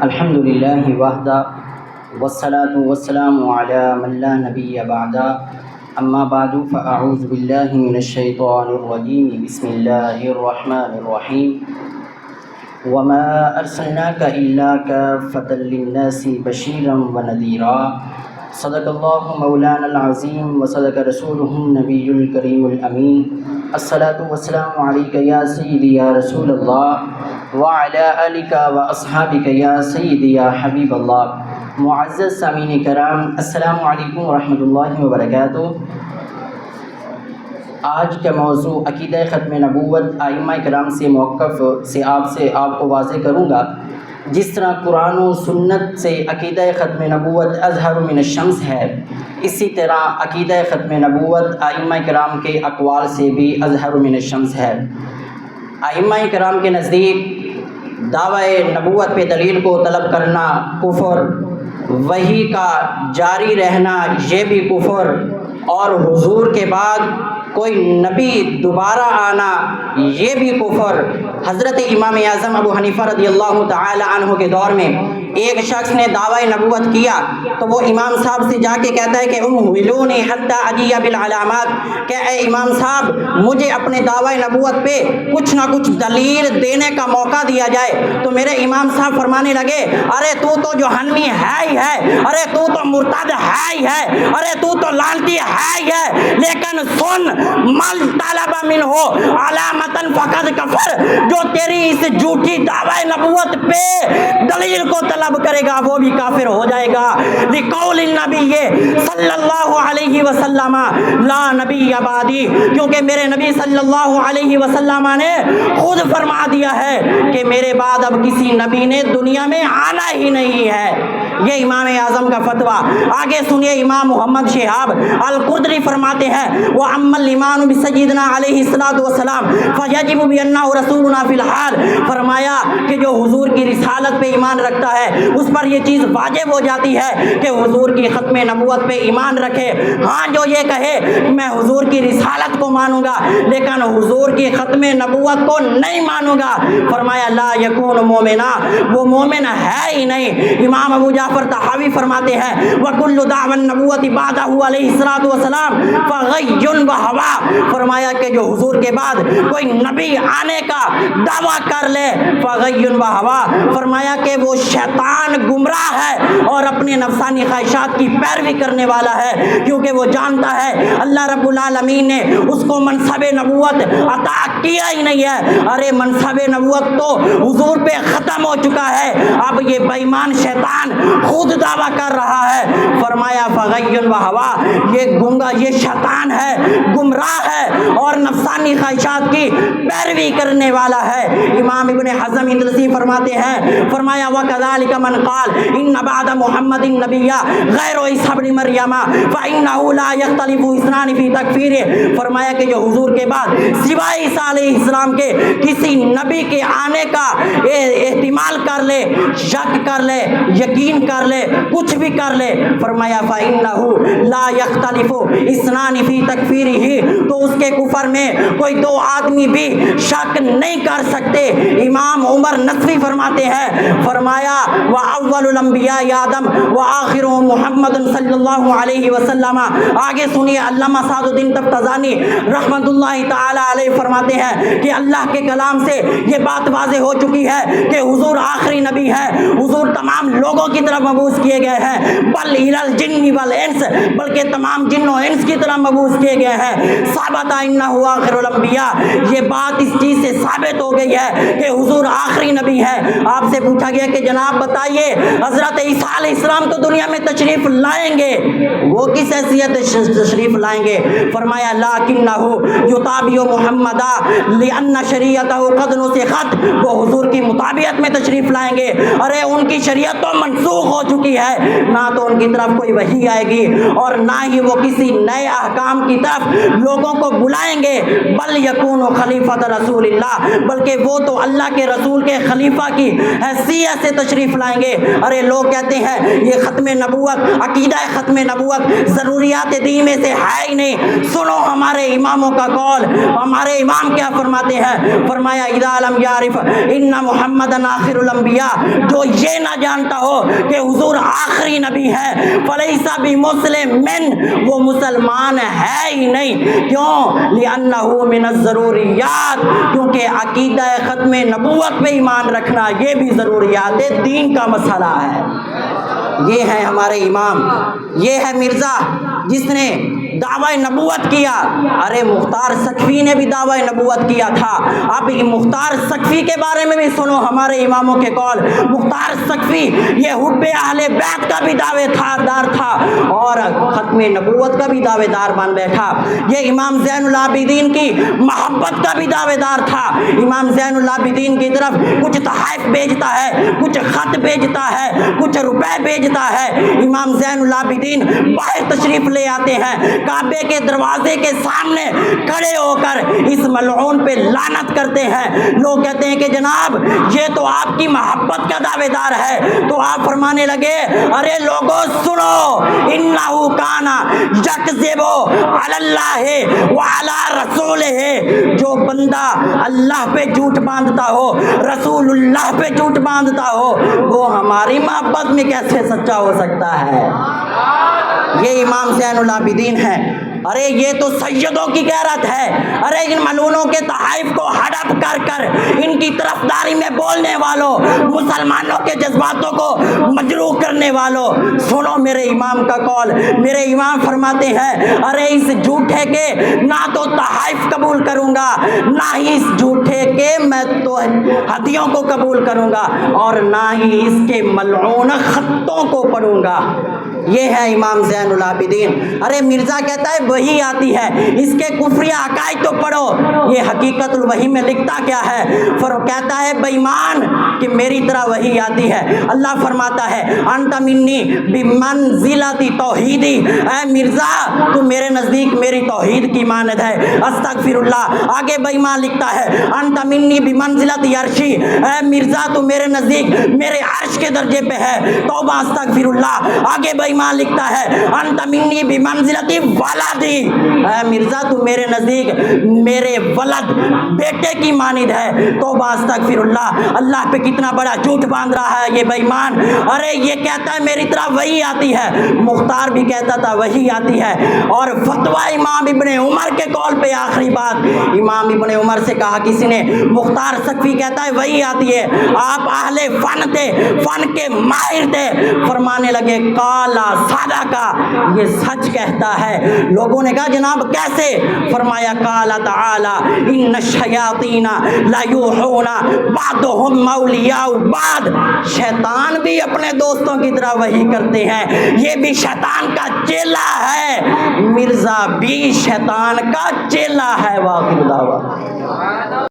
الحمد للہ وحدہ والصلاة والسلام علی من لا نبی بعدہ اما بعد فاعوذ باللہ من الشیطان الرجیم بسم اللہ الرحمن الرحیم وما ارسلناک الا کافۃ للناس بشیرا ونذیرا صدق اللہ مولانا العظیم وصدق رسولہ النبی الکریم الامین الصلاة والسلام علیک یا سیدی یا رسول اللہ وعلی آلک واصحابک یا سیدی یا حبیب اللہ۔ معزز سامعین کرام، السلام علیکم ورحمۃ اللہ وبرکاتہ۔ آج کا موضوع عقیدہ ختم نبوت ائمہ کرام سے موقف سے آپ کو واضح کروں گا۔ جس طرح قرآن و سنت سے عقیدہ ختم نبوت اظہر من الشمس ہے، اسی طرح عقیدہ ختم نبوت ائمہ کرام کے اقوال سے بھی اظہر من الشمس ہے۔ ائمہ کرام کے نزدیک دعوی نبوت پہ دلیل کو طلب کرنا کفر، وحی کا جاری رہنا یہ بھی کفر، اور حضور کے بعد کوئی نبی دوبارہ آنا یہ بھی کفر۔ حضرت امام اعظم ابو حنیفہ رضی اللہ تعالی عنہ کے دور میں ایک شخص نے دعوی نبوت کیا تو وہ امام صاحب سے جا کے کہتا ہے کہ امولونی حتی اجی بالعلامات، کہ اے امام صاحب مجھے اپنے دعوی نبوت پہ کچھ نہ کچھ دلیل دینے کا موقع دیا جائے۔ تو میرے امام صاحب فرمانے لگے، ارے تو جہنمی ہے ہی ہے، ارے تو مرتد ہے ہی ہے، ارے تو لعنتی ہے ہی ہے، لیکن سن مل طلب منہ علامتا فقد کفر، جو تیری اس جھوٹی دعوی نبوت پہ دلیل کو طلب کرے گا وہ بھی کافر ہو جائے گا۔ لقول النبی صلی اللہ علیہ وسلم لا نبی بعدی، کیونکہ میرے نبی صلی اللہ علیہ وسلم نے خود فرما دیا ہے کہ میرے بعد اب کسی نبی نے دنیا میں آنا ہی نہیں ہے۔ یہ امام اعظم کا فتویٰ۔ آگے سنیے، امام محمد شہاب القدری فرماتے ہیں وَأَمَّا الْإِيمَانُ بِسَيِّدِنَا علیہ الصلاۃ والسلام فَيَجِبُ بِأَنَّهُ رَسُولُنَا فِي الْحَالِ، فرمایا کہ جو حضور کی رسالت پہ ایمان رکھتا ہے اس پر یہ چیز واجب ہو جاتی ہے کہ حضور کی ختم نبوت پہ ایمان رکھے۔ ہاں جو یہ کہے میں حضور کی رسالت کو مانوں گا لیکن حضور کی ختم نبوت کو نہیں مانوں گا، فرمایا لا یکون مومنا، وہ مومن ہے ہی نہیں۔ امام ابو جعفر طحاوی فرماتے ہیں وَكُلُّ دَعْوَى النَّبُوَّةِ بَعْدَهُ علیہ الصلاۃ والسلام فَغَيٌّ وَهَوَىٰ، فرمایا کہ جو حضور کے بعد کوئی نبی آنے کا دعویٰ کر لے فَغَيٌّ وَهَوَىٰ، فرمایا کہ وہ شیطان گمراہ ہے اور اپنے نفسانی خواہشات کی پیروی کرنے والا ہے، کیونکہ وہ جانتا ہے اللہ رب العالمین نے اس کو منصب نبوت عطا کیا ہی نہیں ہے۔ ارے منصب نبوت تو حضور پہ ختم ہو چکا ہے، اب یہ بے ایمان شیطان خود دعویٰ کر رہا ہے۔ فرمایا فغی وہوا، یہ گنگا، یہ شیطان ہے، گمراہ ہے اور نفسانی خواہشات کی پیروی کرنے والا ہے۔ امام ابن حزم اندلسی فرماتے ہیں، فرمایا وَكَذَلِكَ مَنْ قَالَ إِنَّ بَعْدَ مُحَمَّدٍ نَبِيًّا غَيْرُ عِيسَىٰ ابْنِ مَرْيَمَ فَإِنَّهُ لَا يَخْتَلِفُ اثْنَانِ فِي تَكْفِيرِهِ، فرمایا کہ جو حضور کے بعد سوائے عیسیٰ علیہ السلام کے کسی نبی کے آنے کا احتمال کر لے، شک کر لے، یقین کر لے، کچھ بھی کر لے، فرمایا فَإِنَّهُ لَا يَخْتَلِفُ اثْنَانِ فِي تَكْفِيرِهِ، تو اس کے کفر میں کوئی دو آدمی بھی شک نہیں کر سکتے۔ امام عمر نصفی فرماتے ہیں، فرمایا وَأَوَّلُ الْأَنْبِيَاءِ آدم وَآخِرُهُم مُحَمَّدٌ صلی اللہ علیہ وسلم۔ آگے سنیے، علامہ سعد الدین تفتزانی رحمۃ اللہ تعالی علیہ فرماتے ہیں کہ اللہ کے کلام سے یہ بات واضح ہو چکی ہے کہ حضور آخری نبی ہے، حضور تمام لوگوں کی طرف مبعوث کیے گئے ہیں، بل الی الجن والانس، بلکہ تمام جن و انس کی طرف مبعوث کیے گئے ہیں۔ ثابت انہ آخر الانبیاء، یہ بات اس چیز سے ثابت ہو گئی ہے کہ حضور آخری نبی ہے۔ آپ سے پوچھا گیا کہ جناب بتائیے حضرت عیسیٰ علیہ السلام تو دنیا میں تشریف لائیں گے، وہ کس حیثیت تشریف لائیں گے؟ فرمایا لکنہ یطابع محمدا لان شریعتہ قد نسخت، وہ حضور کی مطابعت میں تشریف لائیں گے۔ ارے ان کی شریعت تو منسوخ منسوخ ہو چکی ہے، نہ تو ان کی طرف کوئی وحی آئے گی اور نہ ہی وہ کسی نئے احکام کی طرف لوگوں کو بلائیں گے۔ بل یکون خلیفۃ رسول اللہ، بلکہ وہ تو اللہ کے رسول کے خلیفہ کی حیثیت سے تشریف لائیں گے۔ ارے لوگ کہتے ہیں یہ ختم نبوت، عقیدہ ختم نبوت ضروریات دین میں سے ہے ہی نہیں۔ سنو ہمارے اماموں کا قول، ہمارے امام کیا فرماتے ہیں؟ فرمایا اذا لم یعرف ان محمدن آخر الانبیاء، جو یہ نہ جانتا ہو کہ حضور آخری نبی ہے، فلیس بمسلم، وہ مسلمان ہے ہی نہیں۔ کیوں؟ لأنہ من الضروریات، کیونکہ عقیدہ ختم نبوت پہ ایمان رکھنا یہ بھی ضروریات دین کا مسئلہ ہے۔ یہ ہے ہمارے امام، یہ ہے مرزا جس نے دعوی نبوت کیا۔ ارے مختار سقفی نے بھی دعوی نبوت کیا تھا۔ اب مختار سقفی کے بارے میں بھی سنو ہمارے اماموں کے قول۔ مختار سقفی یہ حب اہل بیت کا بھی دعوے دار تھا اور ختم نبوت کا بھی دعوے دار بن بیٹھا۔ یہ امام زین العابدین کی محبت کا بھی دعوے دار تھا۔ امام زین العابدین کی طرف کچھ تحائف بھیجتا ہے، کچھ خط بھیجتا ہے، کچھ روپے بھیجتا ہے۔ امام زین العابدین باہر تشریف لے آتے ہیں، کعبے کے دروازے کے سامنے کھڑے ہو کر اس ملعون پہ لعنت کرتے ہیں۔ لوگ کہتے ہیں کہ جناب یہ تو آپ کی محبت کا دعوے دار ہے، تو آپ فرمانے لگے ارے لوگوں سنو، انہو کانا یکذب علی اللہ وعلی رسولہ، جو بندہ اللہ پہ جھوٹ باندھتا ہو، رسول اللہ پہ جھوٹ باندھتا ہو، وہ ہماری محبت میں کیسے سچا ہو سکتا ہے؟ یہ امام زین العابدین ہے۔ ارے یہ تو سیدوں کی غیرت ہے۔ ارے ان ملعونوں کے تحائف کو ہڑپ کر کر ان کی طرفداری میں بولنے والوں، مسلمانوں کے جذباتوں کو مجروح کرنے والوں، سنو میرے امام کا قول۔ میرے امام فرماتے ہیں ارے اس جھوٹے کے نہ تو تحائف قبول کروں گا، نہ ہی اس جھوٹے کے میں تو ہدیوں کو قبول کروں گا، اور نہ ہی اس کے ملعون خطوں کو پڑھوں گا۔ یہ ہے امام زین العابدین۔ ارے مرزا کہتا ہے وحی آتی ہے، اس کے کفری عقائد تو پڑھو۔ یہ حقیقت الوحی میں لکھتا کیا ہے؟ کہتا ہے بے ایمان کہ میری طرح وحی آتی ہے۔ اللہ فرماتا ہے انت منی بمنزلۃ توحیدی، اے مرزا تو میرے نزدیک میری توحید کی مانند ہے۔ استغفر اللہ۔ آگے بے ایمان لکھتا ہے انت منی بمنزلۃ عرشی، اے مرزا تو میرے نزدیک میرے عرش کے درجے پہ ہے۔ توبہ استغفر اللہ۔ آگے بے ایمان لکھتا ہے انت منی بمنزلۃ ولدی، اے مرزا تو میرے نزدیک میرے ولد بیٹے کی مانند ہے۔ توبہ استغفر اللہ۔ اللہ پہ کتنا بڑا جھوٹ باندھ رہا ہے یہ بے ایمان۔ ارے یہ کہتا ہے میری طرف وحی آتی ہے، مختار بھی کہتا تھا وحی آتی ہے۔ اور فتویٰ امام ابن عمر کے قول پہ آخری بات، امام ابن عمر سے کہا کسی نے، مختار سقفی کہتا ہے وحی آتی ہے، آپ اہل فن تھے، فن کے ماہر تھے۔ فرمانے لگے قالا صدقہ، یہ سچ کہتا ہے۔ لوگوں نے کہا جناب کیسے؟ فرمایا قال تعالی ان الشیاطین لیوحون بعضهم اولیاء بعض، شیطان بھی اپنے دوستوں کی طرح وحی کرتے ہیں، یہ بھی شیطان کا چیلا ہے، مرزا بھی شیطان کا چیلا ہے۔ واقعی دعویٰ